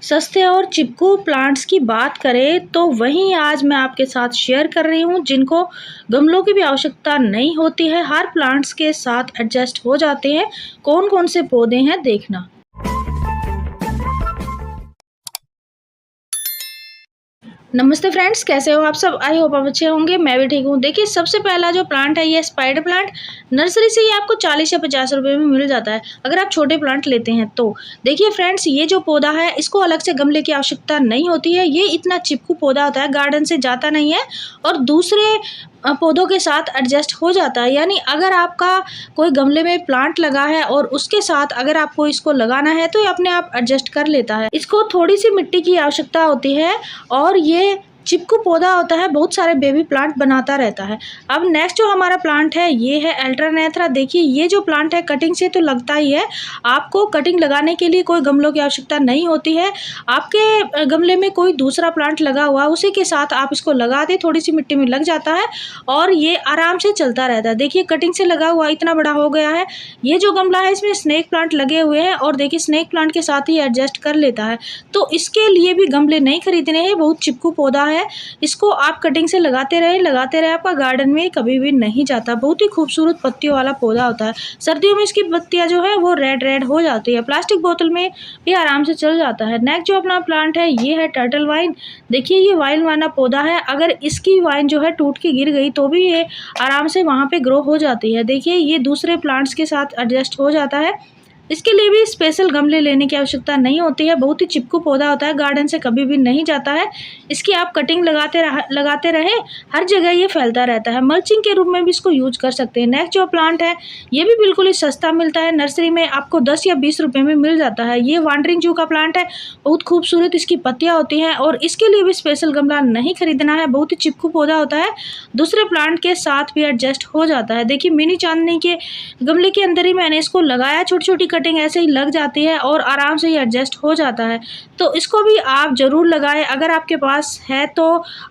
सस्ते और चिपकू प्लांट्स की बात करें तो वहीं आज मैं आपके साथ शेयर कर रही हूँ जिनको गमलों की भी आवश्यकता नहीं होती है, हर प्लांट्स के साथ एडजस्ट हो जाते हैं। कौन कौन से पौधे हैं देखना। नमस्ते फ्रेंड्स, कैसे हो आप सब। आई होप आप अच्छे होंगे, मैं भी ठीक हूँ। देखिए, सबसे पहला जो प्लांट है ये स्पाइडर प्लांट। नर्सरी से ही आपको 40 या 50 रुपए में मिल जाता है अगर आप छोटे प्लांट लेते हैं तो। देखिए फ्रेंड्स, ये जो पौधा है इसको अलग से गमले की आवश्यकता नहीं होती है। ये इतना चिपकू पौधा होता है, गार्डन से जाता नहीं है और दूसरे पौधों के साथ एडजस्ट हो जाता है। यानी अगर आपका कोई गमले में प्लांट लगा है और उसके साथ अगर आपको इसको लगाना है तो ये अपने आप एडजस्ट कर लेता है। इसको थोड़ी सी मिट्टी की आवश्यकता होती है और ये चिपकू पौधा होता है, बहुत सारे बेबी प्लांट बनाता रहता है। अब नेक्स्ट जो हमारा प्लांट है ये है अल्टरनेथरा। देखिए, ये जो प्लांट है कटिंग से तो लगता ही है, आपको कटिंग लगाने के लिए कोई गमलों की आवश्यकता नहीं होती है। आपके गमले में कोई दूसरा प्लांट लगा हुआ, उसी के साथ आप इसको लगा दें, थोड़ी सी मिट्टी में लग जाता है और ये आराम से चलता रहता है। देखिए, कटिंग से लगा हुआ इतना बड़ा हो गया है। ये जो गमला है इसमें स्नेक प्लांट लगे हुए हैं और देखिए स्नेक प्लांट के साथ ही एडजस्ट कर लेता है। तो इसके लिए भी गमले नहीं खरीदने हैं, बहुत चिपकू पौधा है। इसको आप कटिंग से लगाते रहे, आपका गार्डन में कभी भी नहीं जाता। बहुत ही खूबसूरत पत्तियों वाला पौधा होता है। सर्दियों में इसकी पत्तियां जो है वो रेड हो जाती है। प्लास्टिक बोतल में भी आराम से चल जाता है। नेक्स्ट जो अपना प्लांट है ये है टर्टल वाइन। देखिए, ये वाइन वाला पौधा है, अगर इसकी वाइन जो है टूट के गिर गई तो भी ये आराम से वहाँ पे ग्रो हो जाती है। देखिए, ये दूसरे प्लांट्स के साथ एडजस्ट हो जाता है। इसके लिए भी स्पेशल गमले लेने की आवश्यकता नहीं होती है। बहुत ही चिपकू पौधा होता है, गार्डन से कभी भी नहीं जाता है। इसकी आप कटिंग लगाते रहे, हर जगह ये फैलता रहता है। मल्चिंग के रूप में भी इसको यूज कर सकते हैं। नेक्स्ट जो प्लांट है ये भी बिल्कुल ही सस्ता मिलता है, नर्सरी में आपको 10 या 20 रुपए में मिल जाता है। ये वांडरिंग जू का प्लांट है, बहुत खूबसूरत इसकी पत्तियां होती हैं और इसके लिए भी स्पेशल गमला नहीं खरीदना है। बहुत ही चिपकू पौधा होता है, दूसरे प्लांट के साथ भी एडजस्ट हो जाता है। देखिए, मिनी चांदनी के गमले के अंदर ही मैंने इसको लगाया, छोटी छोटी कटिंग ऐसे ही लग जाती है और आराम से ही एडजस्ट हो जाता है। तो इसको भी आप ज़रूर लगाएं। अगर आपके पास है तो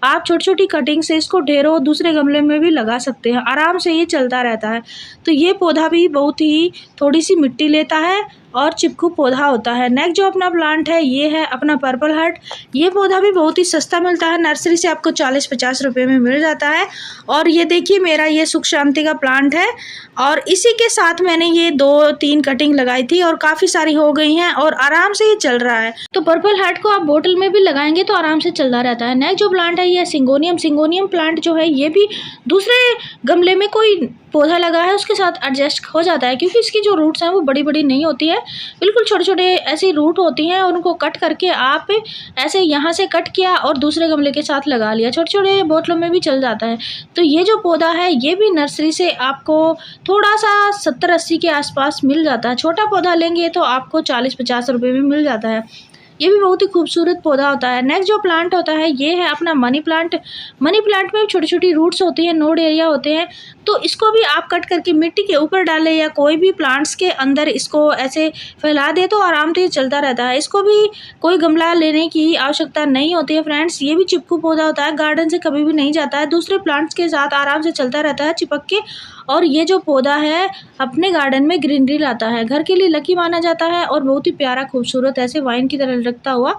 आप छोटी छोटी कटिंग से इसको ढेरों दूसरे गमले में भी लगा सकते हैं, आराम से ये चलता रहता है। तो ये पौधा भी बहुत ही थोड़ी सी मिट्टी लेता है और चिपकू पौधा होता है। नेक्स्ट जो अपना प्लांट है ये है अपना पर्पल हार्ट। ये पौधा भी बहुत ही सस्ता मिलता है, नर्सरी से आपको 40-50 रुपए में मिल जाता है। और ये देखिए, मेरा ये सुख शांति का प्लांट है और इसी के साथ मैंने ये 2-3 कटिंग लगाई थी और काफ़ी सारी हो गई हैं और आराम से ये चल रहा है। तो पर्पल हार्ट को आप बोतल में भी लगाएंगे तो आराम से चलता रहता है। नेक्स्ट जो प्लांट है ये सिंगोनियम। सिंगोनियम प्लांट जो है ये भी दूसरे गमले में कोई पौधा लगा है उसके साथ एडजस्ट हो जाता है, क्योंकि इसकी जो रूट्स हैं वो बड़ी बड़ी नहीं होती है, बिल्कुल छोटे छोटे ऐसी रूट होती हैं और उनको कट करके आप ऐसे यहाँ से कट किया और दूसरे गमले के साथ लगा लिया। छोटे छोटे बोतलों में भी चल जाता है। तो ये जो पौधा है ये भी नर्सरी से आपको थोड़ा सा 70-80 के आसपास मिल जाता है। छोटा पौधा लेंगे तो आपको 40-50 रुपये में मिल जाता है। ये भी बहुत ही खूबसूरत पौधा होता है। नेक्स्ट जो प्लांट होता है ये है अपना मनी प्लांट। मनी प्लांट में छोटी छोटी रूट्स होती हैं, नोड एरिया होते हैं, तो इसको भी आप कट करके मिट्टी के ऊपर डालें या कोई भी प्लांट्स के अंदर इसको ऐसे फैला दे तो आराम से चलता रहता है। इसको भी कोई गमला लेने की आवश्यकता नहीं होती है फ्रेंड्स। ये भी चिपकू पौधा होता है, गार्डन से कभी भी नहीं जाता है, दूसरे प्लांट्स के साथ आराम से चलता रहता है चिपक के। और ये जो पौधा है अपने गार्डन में ग्रीनरी लाता है, घर के लिए लकी माना जाता है और बहुत ही प्यारा खूबसूरत ऐसे वाइन की तरह लगता हुआ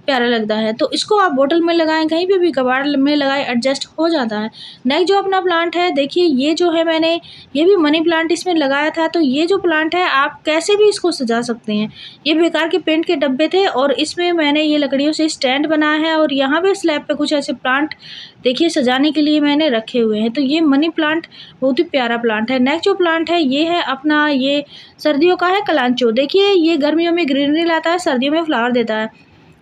प्यारा लगता है। तो इसको आप बोतल में लगाएं, कहीं पे भी कबाड़ में लगाएं, एडजस्ट हो जाता है। नेक्स्ट जो अपना प्लांट है देखिए, ये जो है मैंने ये भी मनी प्लांट इसमें लगाया था। तो ये जो प्लांट है आप कैसे भी इसको सजा सकते हैं। ये बेकार के पेंट के डब्बे थे और इसमें मैंने ये लकड़ियों से स्टैंड बनाया है और यहाँ पे स्लैब पे कुछ ऐसे प्लांट देखिए सजाने के लिए मैंने रखे हुए हैं। तो ये मनी प्लांट बहुत ही प्यारा प्लांट है। नेक्स्ट जो प्लांट है ये है अपना ये सर्दियों का है कलांचो। देखिए, ये गर्मियों में ग्रीनरी लाता है, सर्दियों में फ्लावर देता है।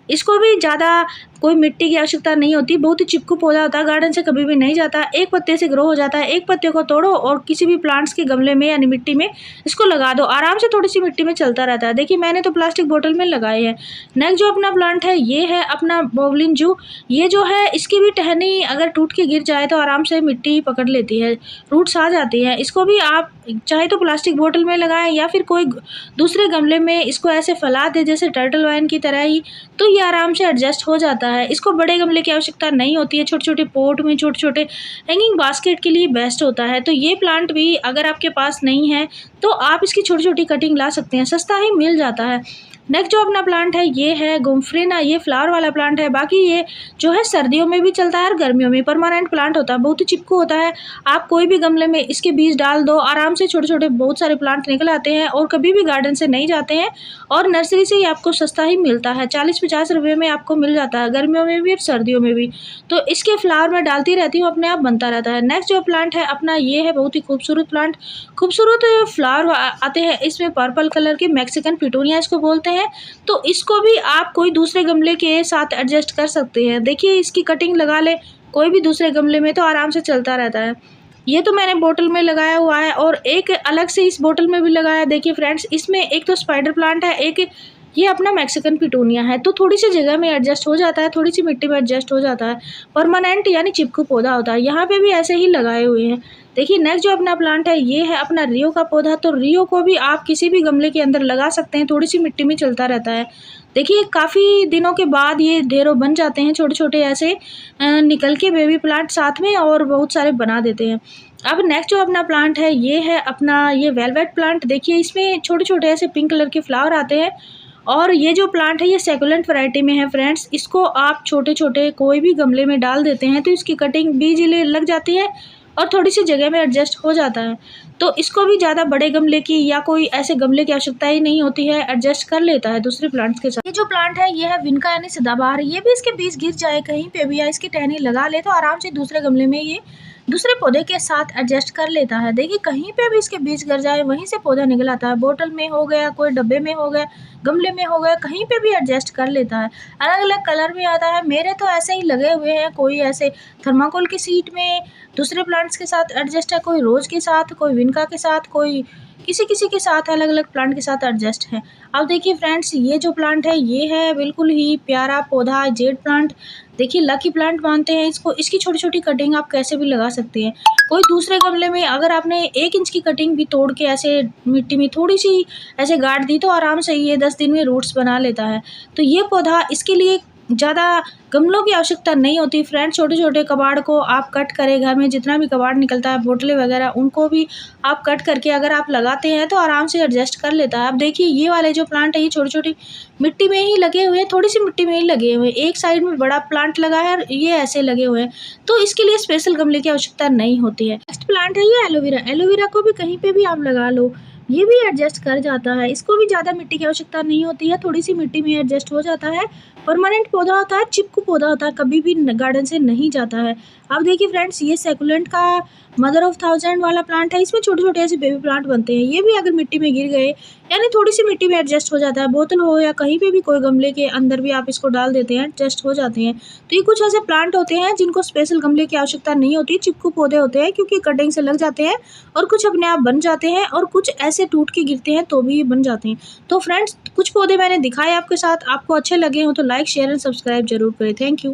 इसको भी ज़्यादा कोई मिट्टी की आवश्यकता नहीं होती, बहुत ही चिपकू पौधा होता है, गार्डन से कभी भी नहीं जाता, एक पत्ते से ग्रो हो जाता है। एक पत्ते को तोड़ो और किसी भी प्लांट्स के गमले में यानी मिट्टी में इसको लगा दो, आराम से थोड़ी सी मिट्टी में चलता रहता है। देखिए, मैंने तो प्लास्टिक बोतल में लगाए हैं। नेक्स्ट जो अपना प्लांट है ये है अपना बोवलिन जू। ये जो है इसकी भी टहनी अगर टूट के गिर जाए तो आराम से मिट्टी पकड़ लेती है, रूट्स आ जाती है। इसको भी आप चाहे तो प्लास्टिक बोतल में लगाएं या फिर कोई दूसरे गमले में इसको ऐसे फैला दे जैसे टर्टल वाइन की तरह ही, तो ये आराम से एडजस्ट हो जाता है। इसको बड़े गमले की आवश्यकता नहीं होती है, छोटे छोटे पॉट में छोटे छोटे हैंगिंग बास्केट के लिए बेस्ट होता है। तो ये प्लांट भी अगर आपके पास नहीं है तो आप इसकी छोटी छोटी कटिंग ला सकते हैं, सस्ता ही मिल जाता है। नेक्स्ट जो अपना प्लांट है ये है गोम्फ्रेना, ये फ्लावर वाला प्लांट है। बाकी ये जो है सर्दियों में भी चलता है और गर्मियों में। परमानेंट प्लांट होता है, बहुत ही चिपकू होता है। आप कोई भी गमले में इसके बीज डाल दो, आराम से छोटे छोटे बहुत सारे प्लांट निकल आते हैं और कभी भी गार्डन से नहीं जाते हैं। और नर्सरी से ही आपको सस्ता ही मिलता है, 40-50 रुपये में आपको मिल जाता है, गर्मियों में भी और सर्दियों में भी। तो इसके फ्लावर मैं डालती रहती हूँ, अपने आप बनता रहता है। नेक्स्ट जो प्लांट है अपना ये है बहुत ही खूबसूरत प्लांट। खूबसूरत फ्लावर आते हैं इसमें, पर्पल कलर के, मैक्सिकन पिटूनिया इसको बोलते हैं। तो इसको भी आप कोई दूसरे गमले के साथ एडजस्ट कर सकते हैं। देखिए इसकी कटिंग लगा ले कोई भी दूसरे गमले में तो आराम से चलता रहता है। ये तो मैंने बोतल में लगाया हुआ है और एक अलग से इस बोतल में भी लगाया। देखिए फ्रेंड्स, इसमें एक तो स्पाइडर प्लांट है, एक ये अपना मैक्सिकन पिटूनिया है। तो थोड़ी सी जगह में एडजस्ट हो जाता है, थोड़ी सी मिट्टी में एडजस्ट हो जाता है। परमानेंट यानी चिपकू पौधा होता है। यहाँ पे भी ऐसे ही लगाए हुए हैं। देखिए नेक्स्ट जो अपना प्लांट है ये है अपना रियो का पौधा। तो रियो को भी आप किसी भी गमले के अंदर लगा सकते हैं, थोड़ी सी मिट्टी में चलता रहता है। देखिए काफ़ी दिनों के बाद ये ढेरों बन जाते हैं, छोटे छोटे ऐसे निकल के बेबी प्लांट साथ में, और बहुत सारे बना देते हैं। अब नेक्स्ट जो अपना प्लांट है ये है अपना ये वेलवेट प्लांट। देखिए इसमें छोटे छोटे ऐसे पिंक कलर के फ्लावर आते हैं। और ये जो प्लांट है ये सेकुलेंट वैरायटी में है फ्रेंड्स। इसको आप छोटे छोटे कोई भी गमले में डाल देते हैं तो इसकी कटिंग बीज लग जाती है और थोड़ी सी जगह में एडजस्ट हो जाता है। तो इसको भी ज़्यादा बड़े गमले की या कोई ऐसे गमले की आवश्यकता ही नहीं होती है, एडजस्ट कर लेता है दूसरे प्लांट्स के साथ। ये जो प्लांट है ये है विनका यानी सदाबहार। ये भी इसके बीज गिर जाए कहीं पे भी या इसकी टहनी लगा ले तो आराम से दूसरे गमले में ये दूसरे पौधे के साथ एडजस्ट कर लेता है। देखिए कहीं पे भी इसके बीज गिर जाए वहीं से पौधा निकल आता है। बोतल में हो गया, कोई डब्बे में हो गया, गमले में हो गया, कहीं पे भी एडजस्ट कर लेता है। अलग अलग कलर भी आता है। मेरे तो ऐसे ही लगे हुए हैं, कोई ऐसे थर्माकोल की सीट में दूसरे प्लांट्स के साथ एडजस्ट है, कोई रोज़ के साथ, कोई विनका के साथ, कोई किसी किसी के साथ, अलग अलग प्लांट के साथ एडजस्ट है। अब देखिए फ्रेंड्स, ये जो प्लांट है ये है बिल्कुल ही प्यारा पौधा, जेड प्लांट। देखिए लकी प्लांट मानते हैं इसको। इसकी छोटी छोटी कटिंग आप कैसे भी लगा सकते हैं। कोई दूसरे गमले में अगर आपने 1 इंच की कटिंग भी तोड़ के ऐसे मिट्टी में थोड़ी सी ऐसे गाड़ दी तो आराम से ये 10 दिन में रूट्स बना लेता है। तो ये पौधा, इसके लिए ज़्यादा गमलों की आवश्यकता नहीं होती फ्रेंड्स। छोटे छोटे कबाड़ को आप कट करें, घर में जितना भी कबाड़ निकलता है, बोतलें वगैरह, उनको भी आप कट करके अगर आप लगाते हैं तो आराम से एडजस्ट कर लेता है। अब देखिए ये वाले जो प्लांट है ये छोटी छोटी मिट्टी में ही लगे हुए हैं, थोड़ी सी मिट्टी में ही लगे हुए हैं। एक साइड में बड़ा प्लांट लगा है और ये ऐसे लगे हुए हैं, तो इसके लिए स्पेशल गमले की आवश्यकता नहीं होती है। नेक्स्ट प्लांट है ये एलोवेरा। एलोवेरा को भी कहीं पे भी आप लगा लो, ये भी एडजस्ट कर जाता है। इसको भी ज़्यादा मिट्टी की आवश्यकता नहीं होती है, थोड़ी सी मिट्टी में एडजस्ट हो जाता है। परमानेंट पौधा होता है, चिपकू पौधा होता है, कभी भी गार्डन से नहीं जाता है। अब देखिए फ्रेंड्स, ये सेकुलेंट का मदर ऑफ 1000 वाला प्लांट है। इसमें छोटे छोटे ऐसे बेबी प्लांट बनते हैं। ये भी अगर मिट्टी में गिर गए यानी थोड़ी सी मिट्टी में एडजस्ट हो जाता है, बोतल हो या कहीं पे भी कोई गमले के अंदर भी आप इसको डाल देते हैं, एडजस्ट हो जाते हैं। तो ये कुछ ऐसे प्लांट होते हैं जिनको स्पेशल गमले की आवश्यकता नहीं होती, चिपकू पौधे होते हैं, क्योंकि कटिंग से लग जाते हैं और कुछ अपने आप बन जाते हैं और कुछ ऐसे टूट के गिरते हैं तो भी ये बन जाते हैं। तो फ्रेंड्स, कुछ पौधे मैंने दिखाए आपके साथ, आपको अच्छे लगे हो तो लाइक, शेयर एंड सब्सक्राइब जरूर करें। Thank you.